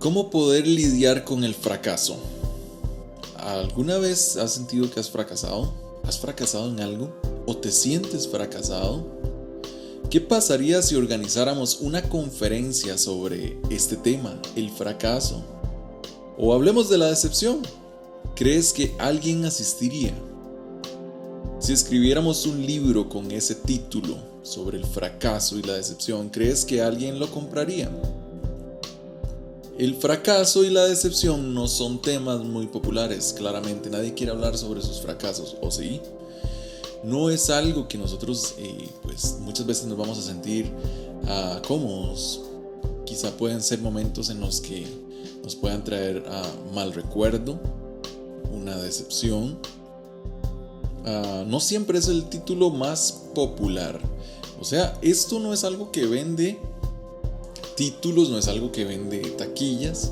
¿Cómo poder lidiar con el fracaso? ¿Alguna vez has sentido que has fracasado? ¿Has fracasado en algo? ¿O te sientes fracasado? ¿Qué pasaría si organizáramos una conferencia sobre este tema, el fracaso? O hablemos de la decepción. ¿Crees que alguien asistiría? Si escribiéramos un libro con ese título sobre el fracaso y la decepción, ¿crees que alguien lo compraría? El fracaso y la decepción no son temas muy populares, claramente. Nadie quiere hablar sobre sus fracasos, ¿o sí? No es algo que nosotros, pues muchas veces nos vamos a sentir cómodos. Quizá pueden ser momentos en los que nos puedan traer mal recuerdo, una decepción. No siempre es el título más popular. O sea, esto no es algo que vende títulos, no es algo que vende taquillas,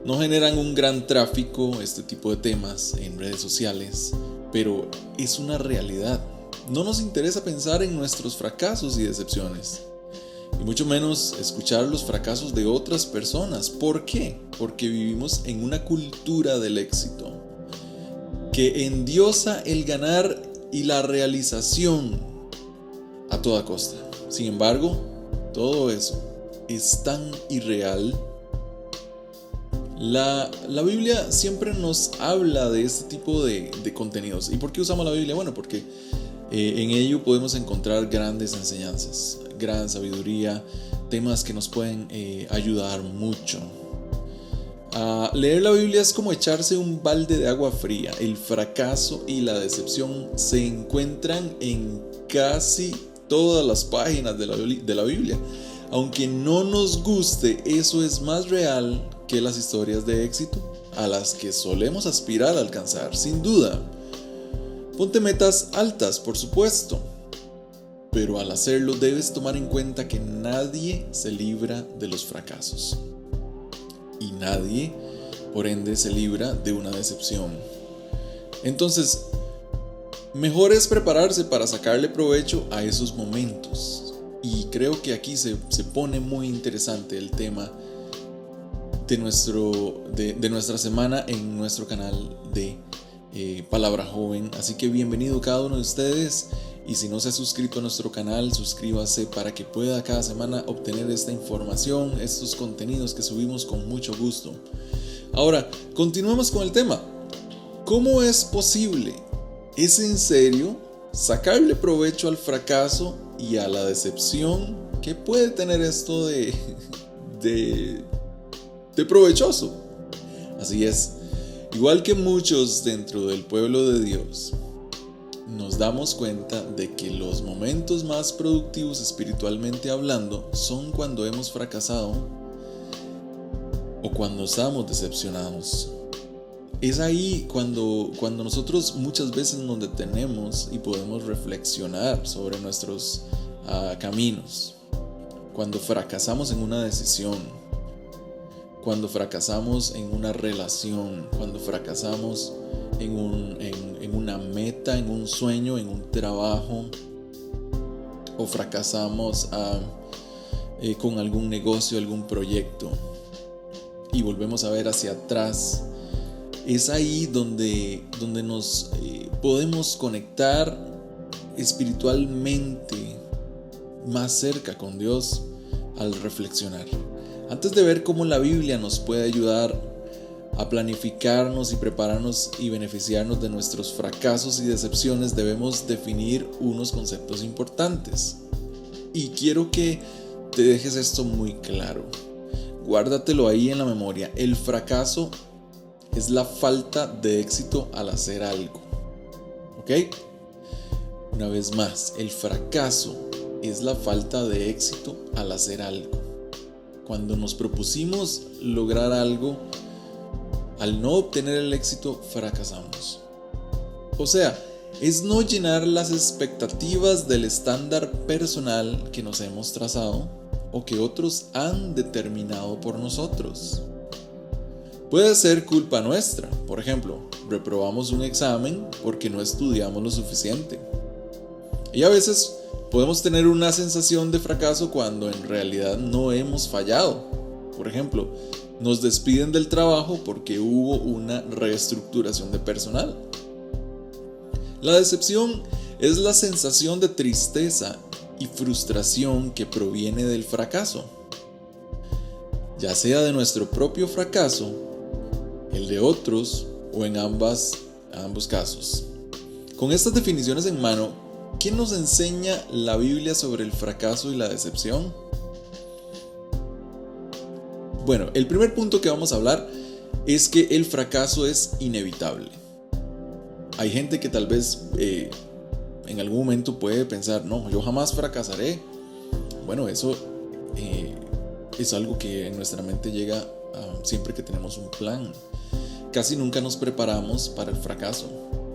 no generan un gran tráfico este tipo de temas en redes sociales, pero es una realidad. No nos interesa pensar en nuestros fracasos y decepciones, y mucho menos escuchar los fracasos de otras personas. ¿Por qué? Porque vivimos en una cultura del éxito que endiosa el ganar y la realización a toda costa. Sin embargo, todo eso es tan irreal. La Biblia siempre nos habla de este tipo de contenidos. ¿Y por qué usamos la Biblia? Bueno, porque en ello podemos encontrar grandes enseñanzas, gran sabiduría, temas que nos pueden ayudar mucho. Leer la Biblia es como echarse un balde de agua fría. El fracaso y la decepción se encuentran en casi todas las páginas de la Biblia. Aunque no nos guste, eso es más real que las historias de éxito a las que solemos aspirar a alcanzar, sin duda. Ponte metas altas, por supuesto, pero al hacerlo debes tomar en cuenta que nadie se libra de los fracasos. Y nadie, por ende, se libra de una decepción. Entonces, mejor es prepararse para sacarle provecho a esos momentos. Y creo que aquí se pone muy interesante el tema de nuestra semana en nuestro canal de Palabra Joven. Así que bienvenido cada uno de ustedes. Y si no se ha suscrito a nuestro canal, suscríbase para que pueda cada semana obtener esta información, estos contenidos que subimos con mucho gusto. Ahora, continuemos con el tema. ¿Cómo es posible? ¿Es en serio sacarle provecho al fracaso y a la decepción? ¿Qué puede tener esto de provechoso? Así es, igual que muchos dentro del pueblo de Dios, nos damos cuenta de que los momentos más productivos espiritualmente hablando son cuando hemos fracasado o cuando estamos decepcionados. Es ahí cuando nosotros muchas veces nos detenemos y podemos reflexionar sobre nuestros caminos. Cuando fracasamos en una decisión, cuando fracasamos en una relación, cuando fracasamos en una meta, en un sueño, en un trabajo, o fracasamos con algún negocio, algún proyecto, y volvemos a ver hacia atrás. Es ahí donde nos podemos conectar espiritualmente más cerca con Dios al reflexionar. Antes de ver cómo la Biblia nos puede ayudar a planificarnos y prepararnos y beneficiarnos de nuestros fracasos y decepciones, debemos definir unos conceptos importantes. Y quiero que te dejes esto muy claro. Guárdatelo ahí en la memoria. El fracaso es la falta de éxito al hacer algo. ¿Ok? Una vez más, el fracaso es la falta de éxito al hacer algo. Cuando nos propusimos lograr algo, al no obtener el éxito, fracasamos. O sea, es no llenar las expectativas del estándar personal que nos hemos trazado o que otros han determinado por nosotros. Puede ser culpa nuestra. Por ejemplo, reprobamos un examen porque no estudiamos lo suficiente. Y a veces podemos tener una sensación de fracaso cuando en realidad no hemos fallado. Por ejemplo, Nos despiden del trabajo porque hubo una reestructuración de personal. La decepción es la sensación de tristeza y frustración que proviene del fracaso, ya sea de nuestro propio fracaso, el de otros o en ambos casos. Con estas definiciones en mano, ¿qué nos enseña la Biblia sobre el fracaso y la decepción? Bueno, el primer punto que vamos a hablar es que el fracaso es inevitable. Hay gente que tal vez en algún momento puede pensar, no, yo jamás fracasaré. Bueno, eso es algo que en nuestra mente llega siempre que tenemos un plan. Casi nunca nos preparamos para el fracaso.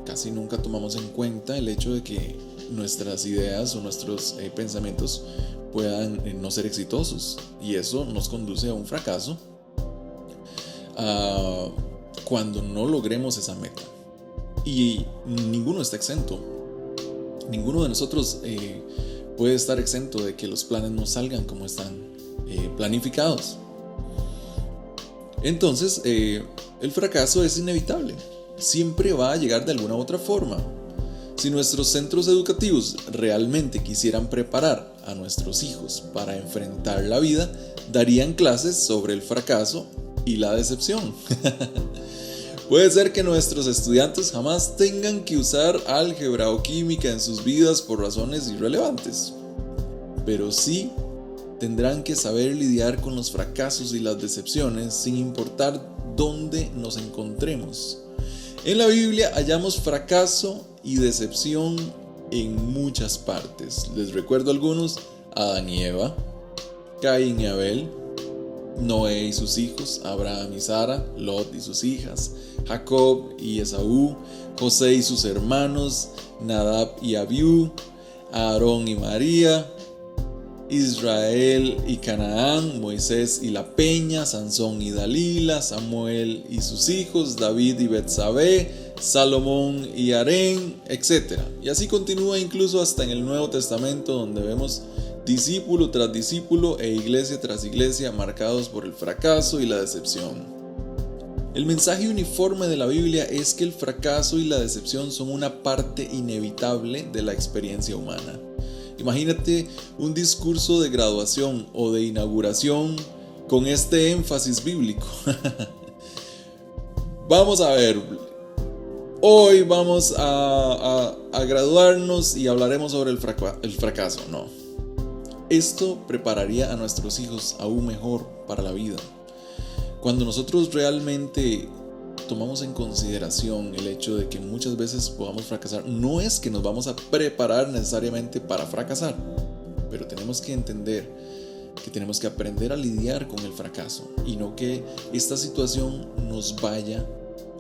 Casi nunca tomamos en cuenta el hecho de que nuestras ideas o nuestros pensamientos puedan no ser exitosos. Y eso nos conduce a un fracaso cuando no logremos esa meta. Y ninguno está exento. Ninguno de nosotros puede estar exento de que los planes no salgan como están planificados. Entonces, el fracaso es inevitable. Siempre va a llegar de alguna u otra forma. Si nuestros centros educativos realmente quisieran preparar a nuestros hijos para enfrentar la vida, darían clases sobre el fracaso y la decepción. Puede ser que nuestros estudiantes jamás tengan que usar álgebra o química en sus vidas por razones irrelevantes, pero sí tendrán que saber lidiar con los fracasos y las decepciones sin importar dónde nos encontremos. En la Biblia hallamos fracaso y decepción en muchas partes. Les recuerdo algunos: Adán y Eva, Caín y Abel, Noé y sus hijos, Abraham y Sara, Lot y sus hijas, Jacob y Esaú, José y sus hermanos, Nadab y Abiú, Aarón y María, Israel y Canaán, Moisés y la peña, Sansón y Dalila, Samuel y sus hijos, David y Betsabé, Salomón y Harén, etc. Y así continúa incluso hasta en el Nuevo Testamento, donde vemos discípulo tras discípulo e iglesia tras iglesia marcados por el fracaso y la decepción. El mensaje uniforme de la Biblia es que el fracaso y la decepción son una parte inevitable de la experiencia humana. Imagínate un discurso de graduación o de inauguración con este énfasis bíblico. Vamos a ver, hoy vamos a graduarnos y hablaremos sobre el fracaso. No. Esto prepararía a nuestros hijos aún mejor para la vida. Cuando nosotros realmente tomamos en consideración el hecho de que muchas veces podamos fracasar, no es que nos vamos a preparar necesariamente para fracasar, pero tenemos que entender que tenemos que aprender a lidiar con el fracaso y no que esta situación nos vaya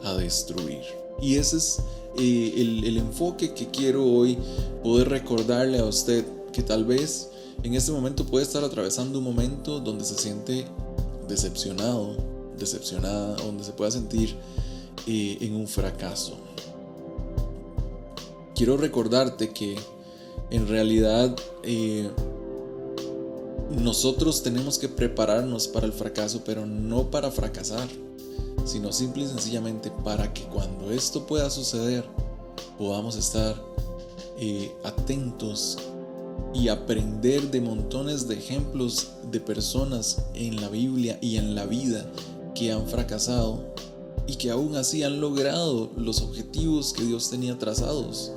a destruir. Y ese es el enfoque que quiero hoy poder recordarle a usted, que tal vez en este momento puede estar atravesando un momento donde se siente decepcionado, decepcionada, donde se pueda sentir en un fracaso. Quiero recordarte que en realidad nosotros tenemos que prepararnos para el fracaso, pero no para fracasar, sino simple y sencillamente para que cuando esto pueda suceder podamos estar atentos y aprender de montones de ejemplos de personas en la Biblia y en la vida que han fracasado y que aún así han logrado los objetivos que Dios tenía trazados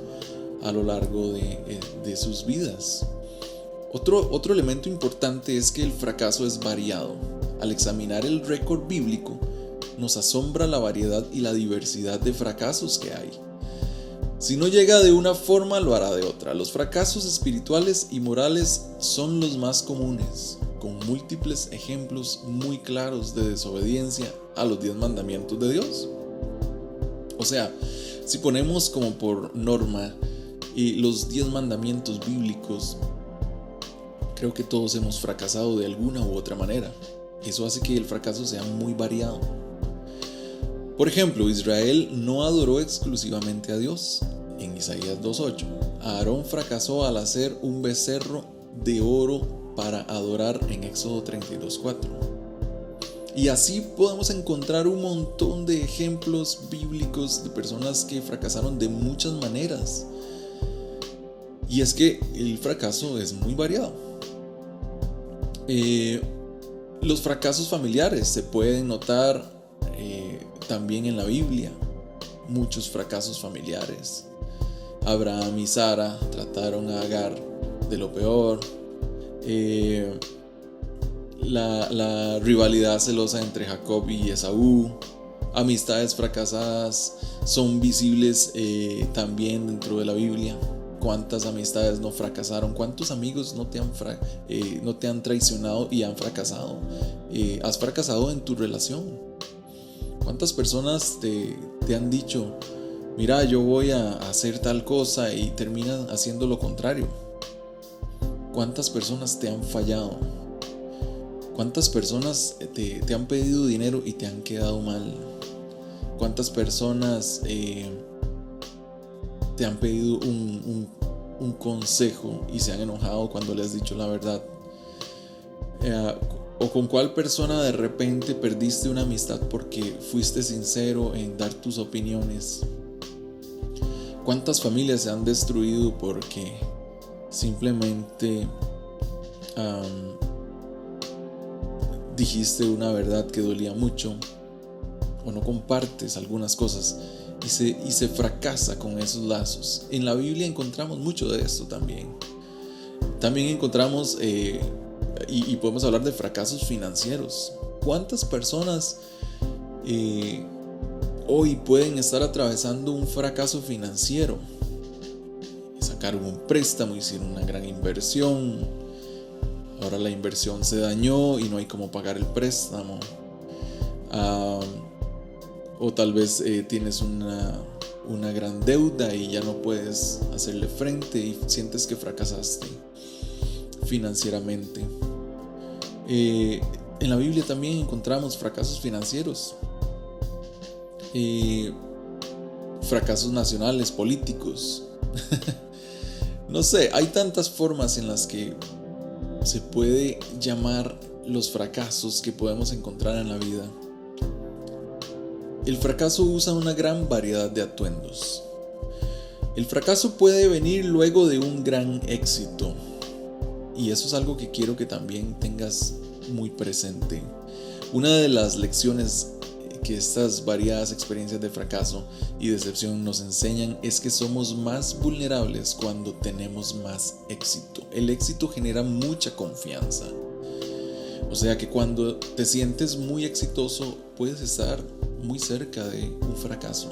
a lo largo de sus vidas. Otro elemento importante es que el fracaso es variado. Al examinar el récord bíblico, nos asombra la variedad y la diversidad de fracasos que hay. Si no llega de una forma, lo hará de otra. Los fracasos espirituales y morales son los más comunes, con múltiples ejemplos muy claros de desobediencia a los 10 mandamientos de Dios. O sea, si ponemos como por norma los 10 mandamientos bíblicos, creo que todos hemos fracasado de alguna u otra manera. Eso hace que el fracaso sea muy variado. Por ejemplo, Israel no adoró exclusivamente a Dios. En Isaías 2:8, Aarón fracasó al hacer un becerro de oro para adorar en Éxodo 32:4. Y así podemos encontrar un montón de ejemplos bíblicos de personas que fracasaron de muchas maneras. Y es que el fracaso es muy variado. Los fracasos familiares se pueden notar también en la Biblia. Muchos fracasos familiares. Abraham y Sara trataron a Agar de lo peor. La rivalidad celosa entre Jacob y Esaú. Amistades fracasadas son visibles también dentro de la Biblia. ¿Cuántas amistades no fracasaron? ¿Cuántos amigos no te han traicionado y han fracasado? ¿Has fracasado en tu relación? ¿Cuántas personas te han dicho, mira, yo voy a hacer tal cosa, y terminan haciendo lo contrario? ¿Cuántas personas te han fallado? ¿Cuántas personas te han pedido dinero y te han quedado mal? ¿Cuántas personas te han pedido un consejo y se han enojado cuando le has dicho la verdad? ¿O con cuál persona de repente perdiste una amistad porque fuiste sincero en dar tus opiniones? ¿Cuántas familias se han destruido porque simplemente dijiste una verdad que dolía mucho, o no compartes algunas cosas y se fracasa con esos lazos? En la Biblia encontramos mucho de esto también. También encontramos y podemos hablar de fracasos financieros. ¿Cuántas personas hoy pueden estar atravesando un fracaso financiero? Sacaron un préstamo, hicieron una gran inversión, ahora la inversión se dañó y no hay cómo pagar el préstamo. O tal vez tienes una gran deuda y ya no puedes hacerle frente y sientes que fracasaste financieramente. En la Biblia también encontramos fracasos financieros, fracasos nacionales, políticos. No sé, hay tantas formas en las que se puede llamar los fracasos que podemos encontrar en la vida. El fracaso usa una gran variedad de atuendos. El fracaso puede venir luego de un gran éxito, y eso es algo que quiero que también tengas muy presente. Una de las lecciones que estas variadas experiencias de fracaso y decepción nos enseñan es que somos más vulnerables cuando tenemos más éxito. El éxito genera mucha confianza. O sea que cuando te sientes muy exitoso, puedes estar muy cerca de un fracaso.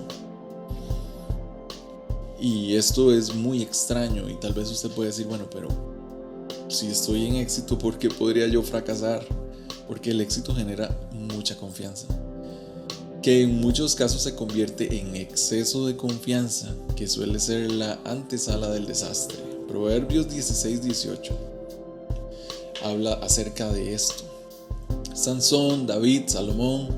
Y esto es muy extraño, y tal vez usted puede decir, bueno, pero si estoy en éxito, ¿por qué podría yo fracasar? Porque el éxito genera mucha confianza, que en muchos casos se convierte en exceso de confianza, que suele ser la antesala del desastre. Proverbios 16-18 habla acerca de esto. Sansón, David, Salomón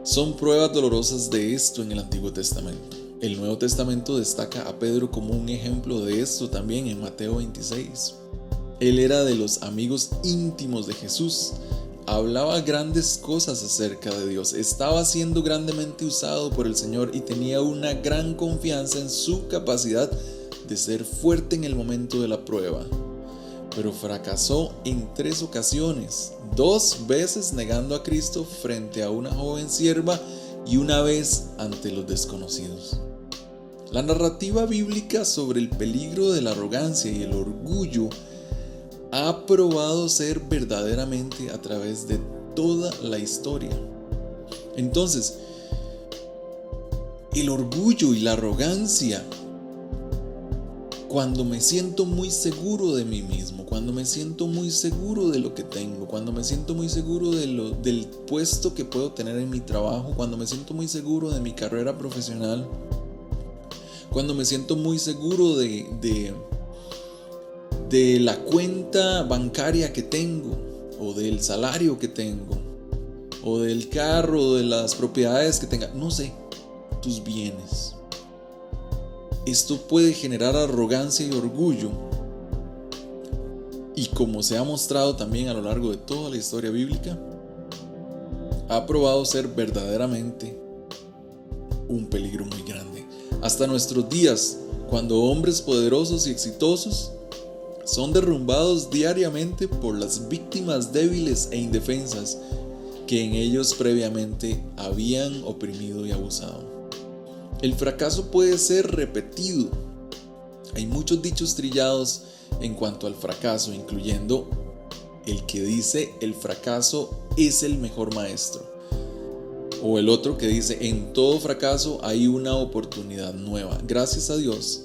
son pruebas dolorosas de esto en el Antiguo Testamento. El Nuevo Testamento destaca a Pedro como un ejemplo de esto también en Mateo 26. Él era de los amigos íntimos de Jesús. Hablaba grandes cosas acerca de Dios, estaba siendo grandemente usado por el Señor y tenía una gran confianza en su capacidad de ser fuerte en el momento de la prueba. Pero fracasó en 3 ocasiones, 2 veces negando a Cristo frente a una joven sierva y una vez ante los desconocidos. La narrativa bíblica sobre el peligro de la arrogancia y el orgullo ha probado ser verdaderamente a través de toda la historia. Entonces, el orgullo y la arrogancia, cuando me siento muy seguro de mí mismo, cuando me siento muy seguro de lo que tengo, cuando me siento muy seguro del puesto que puedo tener en mi trabajo, cuando me siento muy seguro de mi carrera profesional, cuando me siento muy seguro de la cuenta bancaria que tengo, o del salario que tengo, o del carro, o de las propiedades que tenga, no sé, tus bienes. Esto puede generar arrogancia y orgullo. Y como se ha mostrado también a lo largo de toda la historia bíblica, ha probado ser verdaderamente un peligro muy grande. Hasta nuestros días, cuando hombres poderosos y exitosos son derrumbados diariamente por las víctimas débiles e indefensas que en ellos previamente habían oprimido y abusado. El fracaso puede ser repetido. Hay muchos dichos trillados en cuanto al fracaso, incluyendo el que dice: el fracaso es el mejor maestro, o el otro que dice: en todo fracaso hay una oportunidad nueva. Gracias a Dios,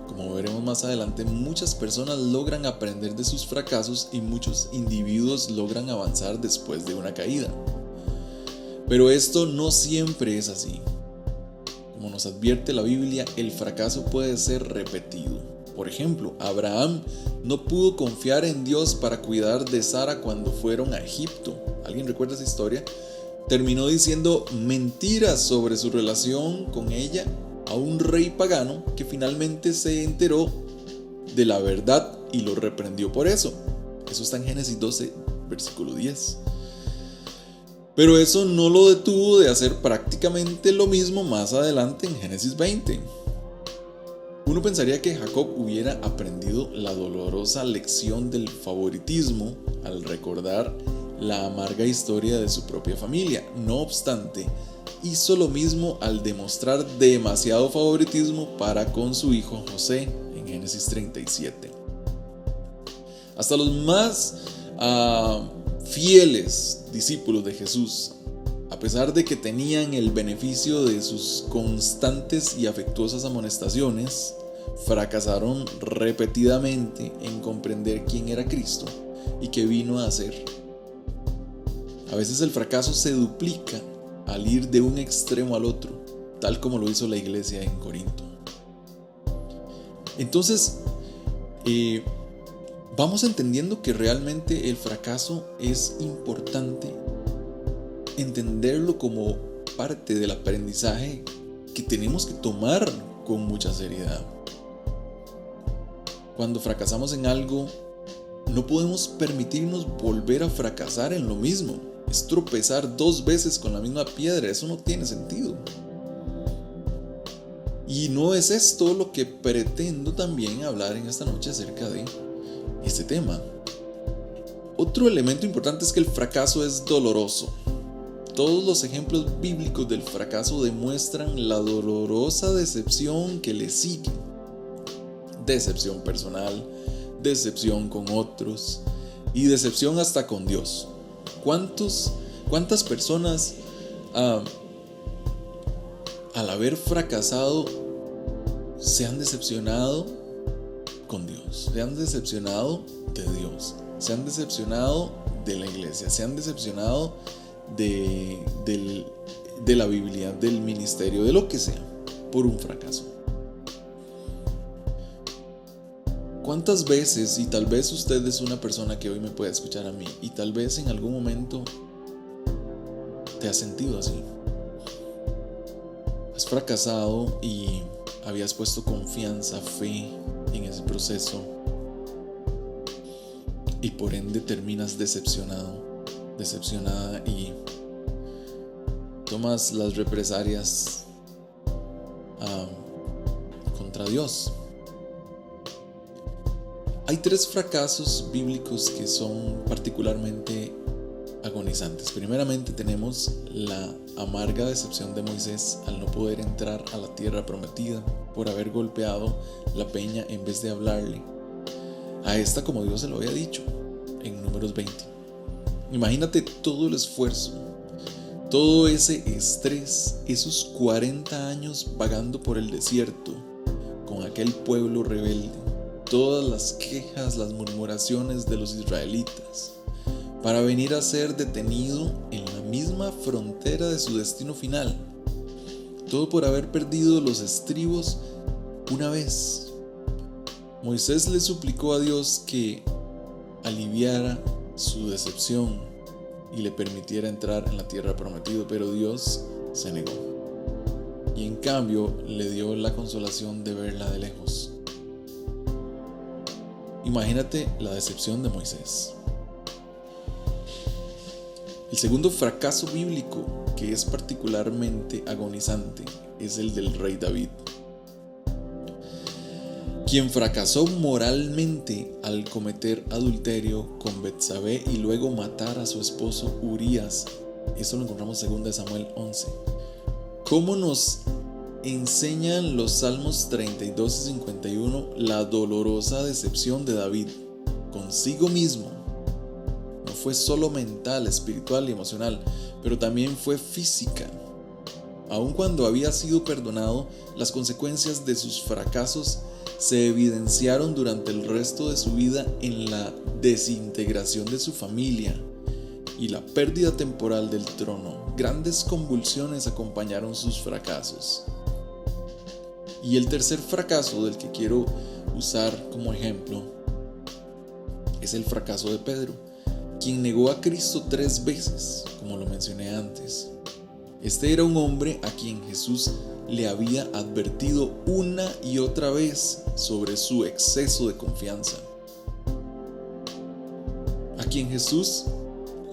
como veremos más adelante, muchas personas logran aprender de sus fracasos y muchos individuos logran avanzar después de una caída. Pero esto no siempre es así. Como nos advierte la Biblia, el fracaso puede ser repetido. Por ejemplo, Abraham no pudo confiar en Dios para cuidar de Sara cuando fueron a Egipto. ¿Alguien recuerda esa historia? Terminó diciendo mentiras sobre su relación con ella a un rey pagano que finalmente se enteró de la verdad y lo reprendió por eso. Eso está en Génesis 12, versículo 10. Pero eso no lo detuvo de hacer prácticamente lo mismo más adelante en Génesis 20. Uno pensaría que Jacob hubiera aprendido la dolorosa lección del favoritismo al recordar la amarga historia de su propia familia. No obstante, hizo lo mismo al demostrar demasiado favoritismo para con su hijo José en Génesis 37. Hasta los más fieles discípulos de Jesús, a pesar de que tenían el beneficio de sus constantes y afectuosas amonestaciones, fracasaron repetidamente en comprender quién era Cristo y qué vino a hacer. A veces el fracaso se duplica al ir de un extremo al otro, tal como lo hizo la iglesia en Corinto. Entonces, vamos entendiendo que realmente el fracaso es importante entenderlo como parte del aprendizaje que tenemos que tomar con mucha seriedad. Cuando fracasamos en algo, no podemos permitirnos volver a fracasar en lo mismo. Es tropezar 2 veces con la misma piedra. Eso no tiene sentido. Y no es esto lo que pretendo también hablar en esta noche acerca de este tema. Otro elemento importante es que el fracaso es doloroso. Todos los ejemplos bíblicos del fracaso demuestran la dolorosa decepción que le sigue. Decepción personal, decepción con otros y decepción hasta con Dios. ¿Cuántas personas al haber fracasado se han decepcionado con Dios? Se han decepcionado de Dios, se han decepcionado de la iglesia, se han decepcionado de la Biblia, del ministerio, de lo que sea, por un fracaso. ¿Cuántas veces, y tal vez usted es una persona que hoy me puede escuchar a mí, y tal vez en algún momento te has sentido así? Has fracasado y habías puesto confianza, fe en ese proceso, y por ende terminas decepcionada, y tomas las represalias contra Dios. Hay 3 fracasos bíblicos que son particularmente agonizantes. Primeramente tenemos la amarga decepción de Moisés al no poder entrar a la tierra prometida por haber golpeado la peña en vez de hablarle a esta como Dios se lo había dicho en Números 20. Imagínate todo el esfuerzo, todo ese estrés, esos 40 años vagando por el desierto con aquel pueblo rebelde, todas las quejas, las murmuraciones de los israelitas, para venir a ser detenido en la misma frontera de su destino final. Todo por haber perdido los estribos una vez. Moisés le suplicó a Dios que aliviara su decepción y le permitiera entrar en la tierra prometida, pero Dios se negó. Y en cambio le dio la consolación de verla de lejos. Imagínate la decepción de Moisés. El segundo fracaso bíblico, que es particularmente agonizante, es el del rey David, quien fracasó moralmente al cometer adulterio con Betsabé y luego matar a su esposo Urías. Eso lo encontramos en 2 Samuel 11. ¿Cómo nos enseñan los Salmos 32 y 51 la dolorosa decepción de David consigo mismo? No fue solo mental, espiritual y emocional, pero también fue física. Aun cuando había sido perdonado, las consecuencias de sus fracasos se evidenciaron durante el resto de su vida en la desintegración de su familia y la pérdida temporal del trono. Grandes convulsiones acompañaron sus fracasos. Y el tercer fracaso del que quiero usar como ejemplo es el fracaso de Pedro, quien negó a Cristo 3 veces, como lo mencioné antes. Este era un hombre a quien Jesús le había advertido una y otra vez sobre su exceso de confianza. A quien Jesús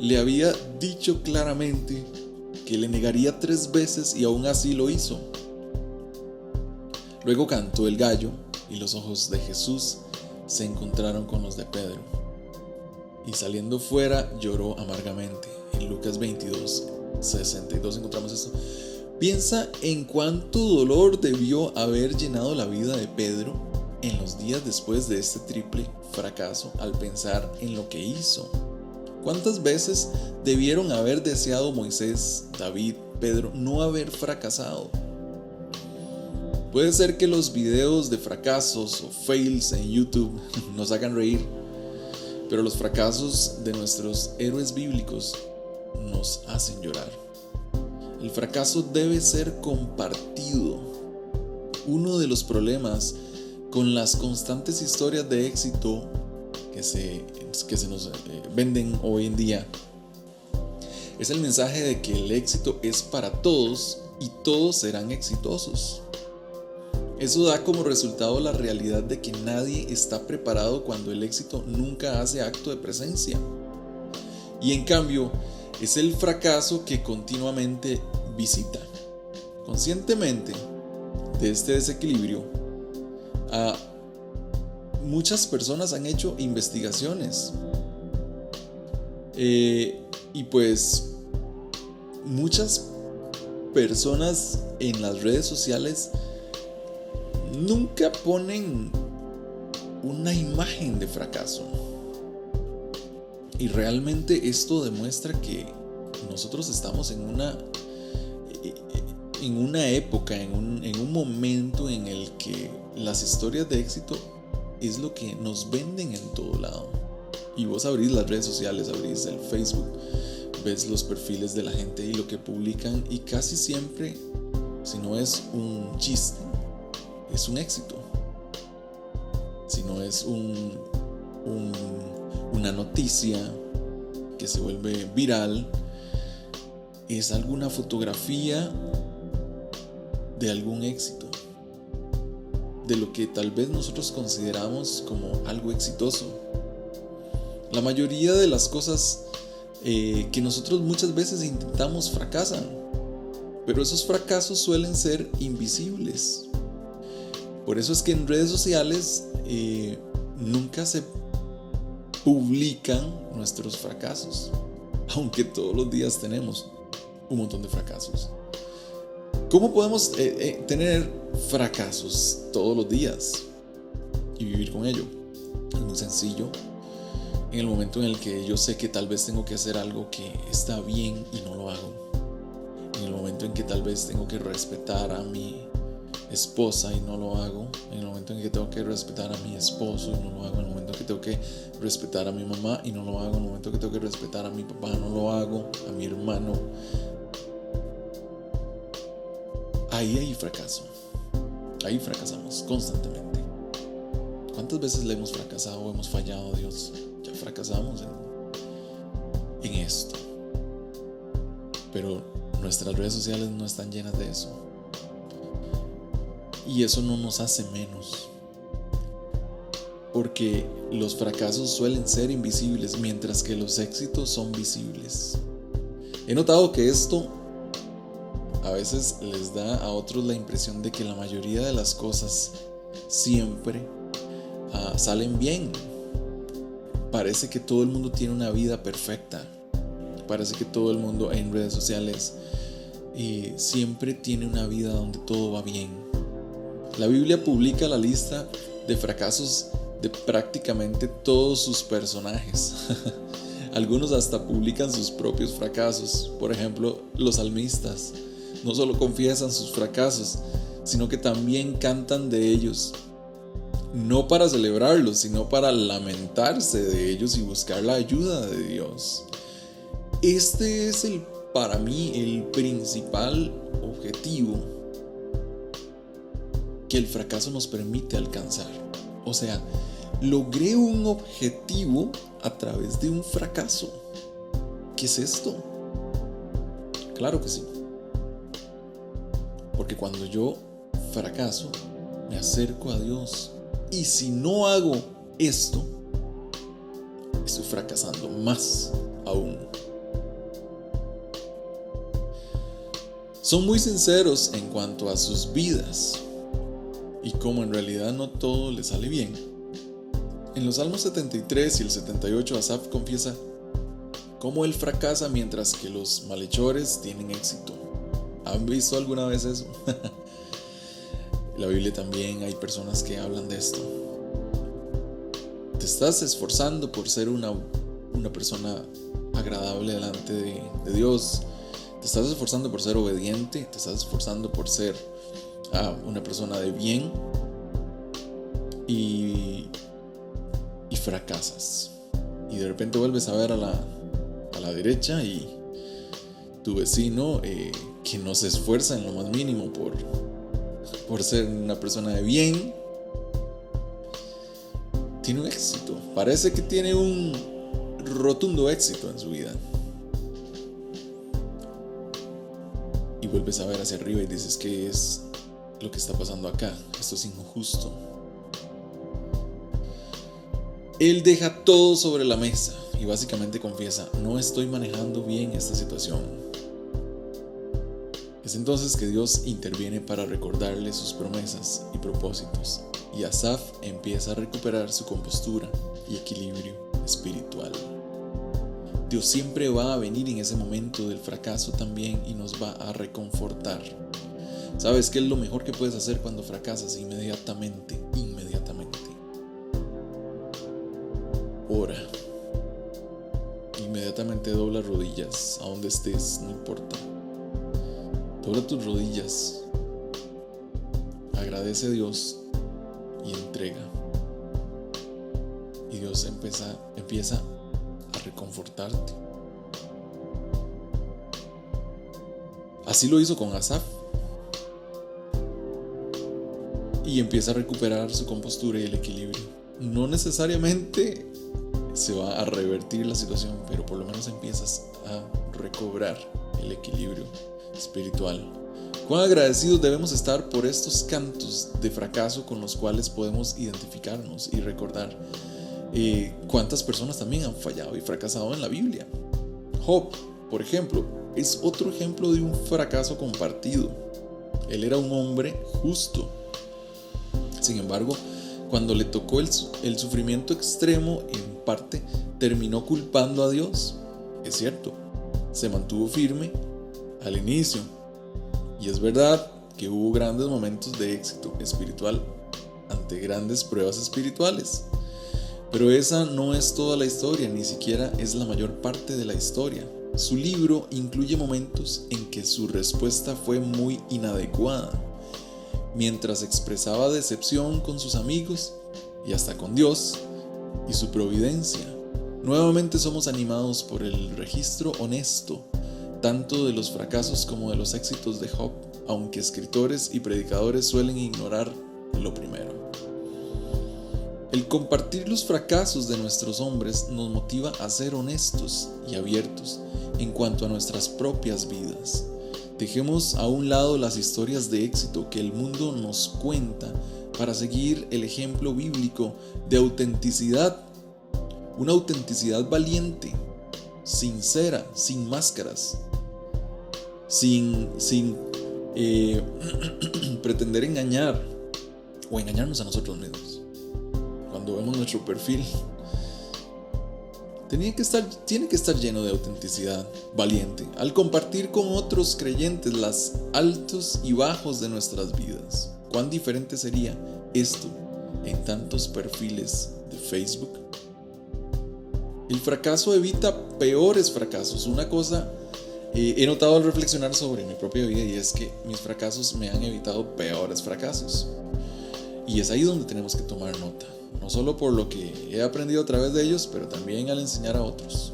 le había dicho claramente que le negaría 3 veces y aún así lo hizo. Luego cantó el gallo y los ojos de Jesús se encontraron con los de Pedro. Y saliendo fuera lloró amargamente. En Lucas 22, 62 encontramos esto. Piensa en cuánto dolor debió haber llenado la vida de Pedro en los días después de este triple fracaso al pensar en lo que hizo. ¿Cuántas veces debieron haber deseado Moisés, David, Pedro no haber fracasado? Puede ser que los videos de fracasos o fails en YouTube nos hagan reír, pero los fracasos de nuestros héroes bíblicos nos hacen llorar. El fracaso debe ser compartido. Uno de los problemas con las constantes historias de éxito que se nos venden hoy en día es el mensaje de que el éxito es para todos y todos serán exitosos. Eso da como resultado la realidad de que nadie está preparado cuando el éxito nunca hace acto de presencia. Y en cambio, es el fracaso que continuamente visita. Conscientemente de este desequilibrio, muchas personas han hecho investigaciones y pues muchas personas en las redes sociales nunca ponen una imagen de fracaso. Y realmente esto demuestra que nosotros estamos en una época, en un momento en el que las historias de éxito es lo que nos venden en todo lado. Y vos abrís las redes sociales, abrís el Facebook, ves los perfiles de la gente y lo que publican, y casi siempre, si no es un chiste, es un éxito. Si no es una noticia que se vuelve viral, es alguna fotografía de algún éxito, de lo que tal vez nosotros consideramos como algo exitoso. La mayoría de las cosas que nosotros muchas veces intentamos fracasan, pero esos fracasos suelen ser invisibles. Por eso es que en redes sociales nunca se publican nuestros fracasos, aunque todos los días tenemos un montón de fracasos. ¿Cómo podemos tener fracasos todos los días y vivir con ello? Es muy sencillo. En el momento en el que yo sé que tal vez tengo que hacer algo que está bien y no lo hago. En el momento en que tal vez tengo que respetar a mi esposa y no lo hago. En el momento en que tengo que respetar a mi esposo y no lo hago. En el momento en que tengo que respetar a mi mamá y no lo hago. En el momento en que tengo que respetar a mi papá, no lo hago. A mi hermano. Ahí hay fracaso. Ahí fracasamos constantemente. ¿Cuántas veces le hemos fracasado o hemos fallado a Dios? Ya fracasamos en esto. Pero nuestras redes sociales no están llenas de eso. Y eso no nos hace menos. Porque los fracasos suelen ser invisibles, mientras que los éxitos son visibles. He notado que esto a veces les da a otros la impresión de que la mayoría de las cosas siempre salen bien. Parece que todo el mundo tiene una vida perfecta. Parece que todo el mundo en redes sociales siempre tiene una vida donde todo va bien. La Biblia publica la lista de fracasos de prácticamente todos sus personajes. Algunos hasta publican sus propios fracasos. Por ejemplo, los salmistas no solo confiesan sus fracasos, sino que también cantan de ellos. No para celebrarlos, sino para lamentarse de ellos y buscar la ayuda de Dios. Este es para mí el principal objetivo que el fracaso nos permite alcanzar. O sea, logré un objetivo a través de un fracaso. ¿Qué es esto? Claro que sí. Porque cuando yo fracaso, me acerco a Dios. Y si no hago esto, estoy fracasando más aún. Son muy sinceros en cuanto a sus vidas y como en realidad no todo les sale bien. En los Salmos 73 y el 78 Asaf confiesa cómo él fracasa mientras que los malhechores tienen éxito. ¿Han visto alguna vez eso? En la Biblia también hay personas que hablan de esto. Te estás esforzando por ser una persona agradable delante de Dios. Te estás esforzando por ser obediente. Te estás esforzando por ser una persona de bien. Y fracasas. Y de repente vuelves a ver a la derecha y tu vecino que no se esfuerza en lo más mínimo por ser una persona de bien, tiene un éxito. Parece que tiene un rotundo éxito en su vida. Y vuelves a ver hacia arriba y dices, ¿qué es lo que está pasando acá? Esto es injusto. Él deja todo sobre la mesa y básicamente confiesa, no estoy manejando bien esta situación. Es entonces que Dios interviene para recordarle sus promesas y propósitos, y Asaf empieza a recuperar su compostura y equilibrio espiritual. Dios siempre va a venir en ese momento del fracaso también y nos va a reconfortar. ¿Sabes qué es lo mejor que puedes hacer cuando fracasas? Inmediatamente. Ora. Inmediatamente dobla rodillas a donde estés, no importa. Dobla tus rodillas. Agradece a Dios y entrega. Y Dios empieza a reconfortarte. Así lo hizo con Asaf. Y empieza a recuperar su compostura y el equilibrio. No necesariamente se va a revertir la situación, pero por lo menos empiezas a recobrar el equilibrio espiritual. Cuán agradecidos debemos estar por estos cantos de fracaso con los cuales podemos identificarnos y recordar cuántas personas también han fallado y fracasado en la Biblia. Job, por ejemplo, es otro ejemplo de un fracaso compartido. Él era un hombre justo. Sin embargo, cuando le tocó el sufrimiento extremo, en parte terminó culpando a Dios. Es cierto, se mantuvo firme al inicio. Y es verdad que hubo grandes momentos de éxito espiritual ante grandes pruebas espirituales. Pero esa no es toda la historia, ni siquiera es la mayor parte de la historia. Su libro incluye momentos en que su respuesta fue muy inadecuada. Mientras expresaba decepción con sus amigos y hasta con Dios y su providencia. Nuevamente somos animados por el registro honesto, tanto de los fracasos como de los éxitos de Job, aunque escritores y predicadores suelen ignorar lo primero. El compartir los fracasos de nuestros hombres nos motiva a ser honestos y abiertos en cuanto a nuestras propias vidas. Dejemos a un lado las historias de éxito que el mundo nos cuenta para seguir el ejemplo bíblico de autenticidad, una autenticidad valiente, sincera, sin máscaras, sin pretender engañar o engañarnos a nosotros mismos. Cuando vemos nuestro perfil, tiene que estar lleno de autenticidad, valiente, al compartir con otros creyentes los altos y bajos de nuestras vidas. ¿Cuán diferente sería esto en tantos perfiles de Facebook? El fracaso evita peores fracasos. Una cosa he notado al reflexionar sobre mi propia vida, y es que mis fracasos me han evitado peores fracasos. Y es ahí donde tenemos que tomar nota. No solo por lo que he aprendido a través de ellos, pero también al enseñar a otros.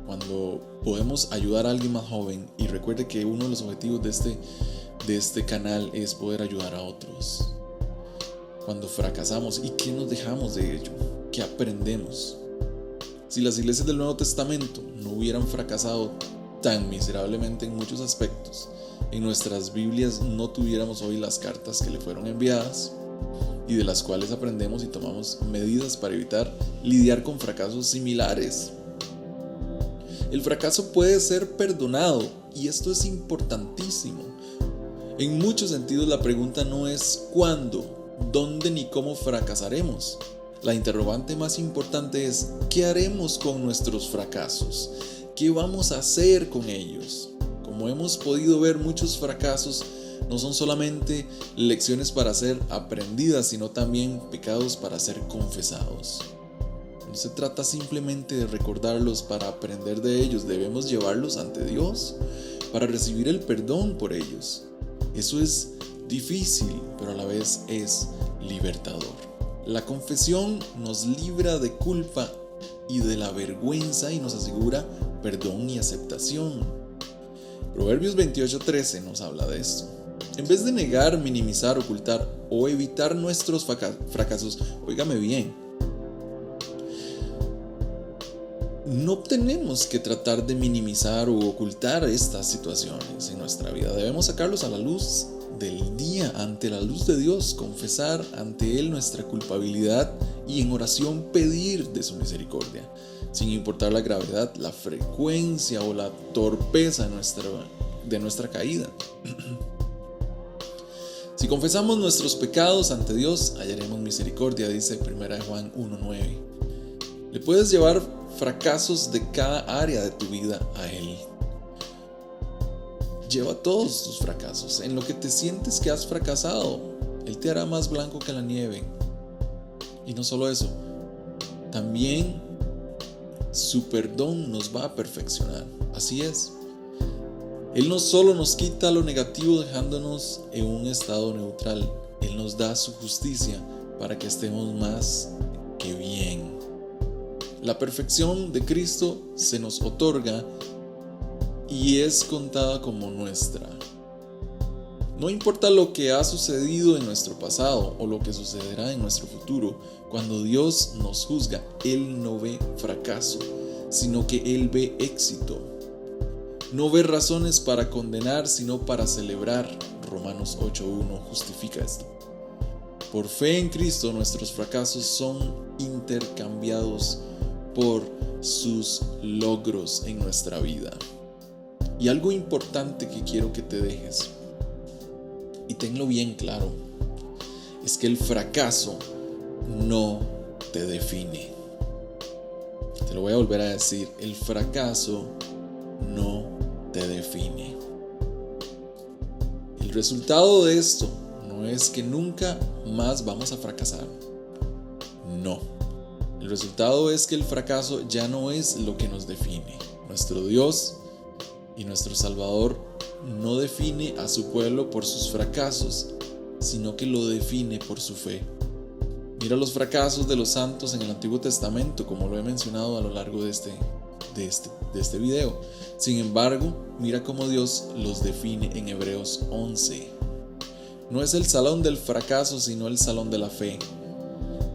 Cuando podemos ayudar a alguien más joven, y recuerde que uno de los objetivos de este canal es poder ayudar a otros. Cuando fracasamos, ¿y qué nos dejamos de ello? ¿Qué aprendemos? Si las iglesias del Nuevo Testamento no hubieran fracasado tan miserablemente en muchos aspectos, en nuestras Biblias no tuviéramos hoy las cartas que le fueron enviadas, y de las cuales aprendemos y tomamos medidas para evitar lidiar con fracasos similares. El fracaso puede ser perdonado, y esto es importantísimo. En muchos sentidos la pregunta no es cuándo, dónde ni cómo fracasaremos. La interrogante más importante es ¿qué haremos con nuestros fracasos? ¿Qué vamos a hacer con ellos? Como hemos podido ver, muchos fracasos no son solamente lecciones para ser aprendidas, sino también pecados para ser confesados. No se trata simplemente de recordarlos para aprender de ellos, debemos llevarlos ante Dios para recibir el perdón por ellos. Eso es difícil, pero a la vez es libertador. La confesión nos libra de culpa y de la vergüenza y nos asegura perdón y aceptación. Proverbios 28:13 nos habla de esto. En vez de negar, minimizar, ocultar o evitar nuestros fracasos, óigame bien, no tenemos que tratar de minimizar o ocultar estas situaciones en nuestra vida. Debemos sacarlos a la luz del día, ante la luz de Dios, confesar ante Él nuestra culpabilidad y en oración pedir de su misericordia, sin importar la gravedad, la frecuencia o la torpeza de nuestra caída. Si confesamos nuestros pecados ante Dios, hallaremos misericordia, dice 1 Juan 1:9. Le puedes llevar fracasos de cada área de tu vida a Él. Lleva todos tus fracasos. En lo que te sientes que has fracasado, Él te hará más blanco que la nieve. Y no solo eso, también su perdón nos va a perfeccionar. Así es. Él no solo nos quita lo negativo dejándonos en un estado neutral, Él nos da su justicia para que estemos más que bien. La perfección de Cristo se nos otorga y es contada como nuestra. No importa lo que ha sucedido en nuestro pasado o lo que sucederá en nuestro futuro, cuando Dios nos juzga, Él no ve fracaso, sino que Él ve éxito. No ve razones para condenar, sino para celebrar. Romanos 8:1 justifica esto. Por fe en Cristo, nuestros fracasos son intercambiados por sus logros en nuestra vida. Y algo importante que quiero que te dejes, y tenlo bien claro, es que el fracaso no te define. Te lo voy a volver a decir, el fracaso no te define. El resultado de esto no es que nunca más vamos a fracasar. No. El resultado es que el fracaso ya no es lo que nos define. Nuestro Dios y nuestro Salvador no define a su pueblo por sus fracasos, sino que lo define por su fe. Mira los fracasos de los santos en el Antiguo Testamento, como lo he mencionado a lo largo de este video. Sin embargo, mira cómo Dios los define en Hebreos 11. No es el salón del fracaso, sino el salón de la fe.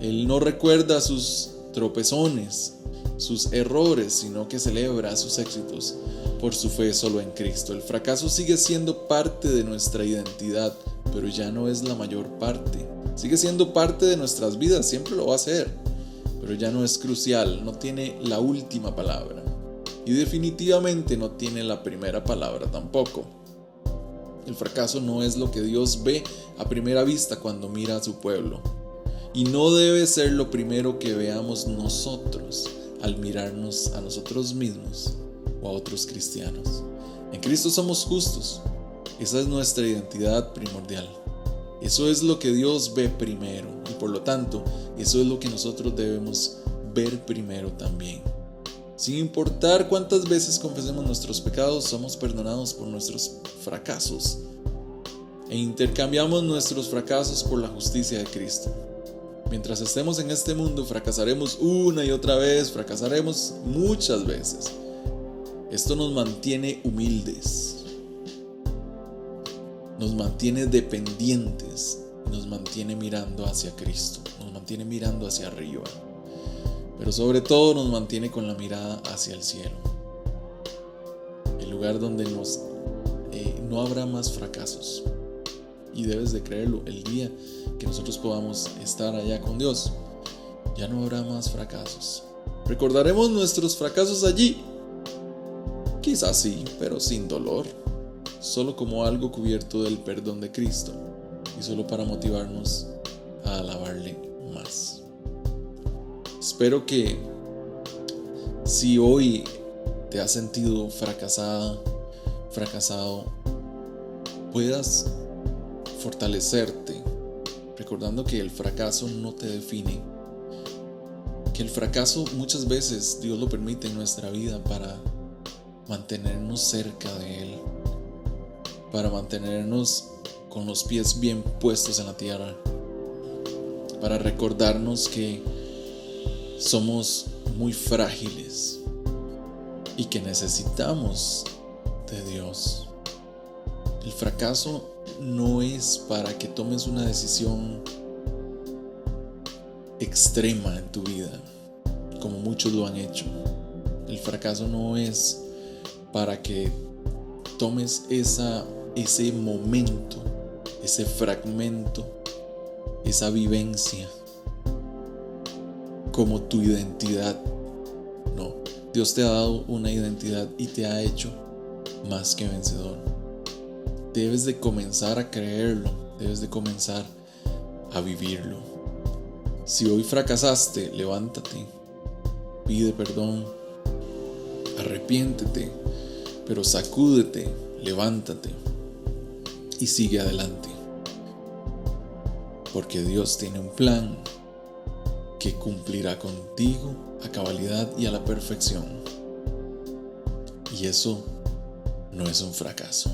Él no recuerda sus tropezones, sus errores, sino que celebra sus éxitos por su fe solo en Cristo. El fracaso sigue siendo parte de nuestra identidad, pero ya no es la mayor parte. Sigue siendo parte de nuestras vidas, siempre lo va a ser, pero ya no es crucial, no tiene la última palabra. y definitivamente no tiene la primera palabra tampoco. El fracaso no es lo que Dios ve a primera vista cuando mira a su pueblo, y no debe ser lo primero que veamos nosotros al mirarnos a nosotros mismos o a otros cristianos. En Cristo somos justos. Esa es nuestra identidad primordial. Eso es lo que Dios ve primero, y por lo tanto, eso es lo que nosotros debemos ver primero también. Sin importar cuántas veces confesemos nuestros pecados, somos perdonados por nuestros fracasos e intercambiamos nuestros fracasos por la justicia de Cristo. Mientras estemos en este mundo, fracasaremos una y otra vez, fracasaremos muchas veces. Esto nos mantiene humildes, nos mantiene dependientes, nos mantiene mirando hacia Cristo, nos mantiene mirando hacia arriba, pero sobre todo nos mantiene con la mirada hacia el cielo, el lugar donde no habrá más fracasos. Y debes de creerlo, el día que nosotros podamos estar allá con Dios, ya no habrá más fracasos. ¿Recordaremos nuestros fracasos allí? Quizás sí, pero sin dolor, solo como algo cubierto del perdón de Cristo y solo para motivarnos a alabarle más. Espero que si hoy te has sentido fracasado, puedas fortalecerte, recordando que el fracaso no te define, que el fracaso muchas veces Dios lo permite en nuestra vida para mantenernos cerca de Él, para mantenernos con los pies bien puestos en la tierra, para recordarnos que somos muy frágiles y que necesitamos de Dios. El fracaso no es para que tomes una decisión extrema en tu vida, como muchos lo han hecho. El fracaso no es para que tomes ese momento, ese fragmento, esa vivencia como tu identidad. No, Dios te ha dado una identidad y te ha hecho más que vencedor. Debes de comenzar a creerlo, debes de comenzar a vivirlo. Si hoy fracasaste, levántate, pide perdón, arrepiéntete, pero sacúdete, levántate y sigue adelante. Porque Dios tiene un plan que cumplirá contigo a cabalidad y a la perfección. Y eso no es un fracaso.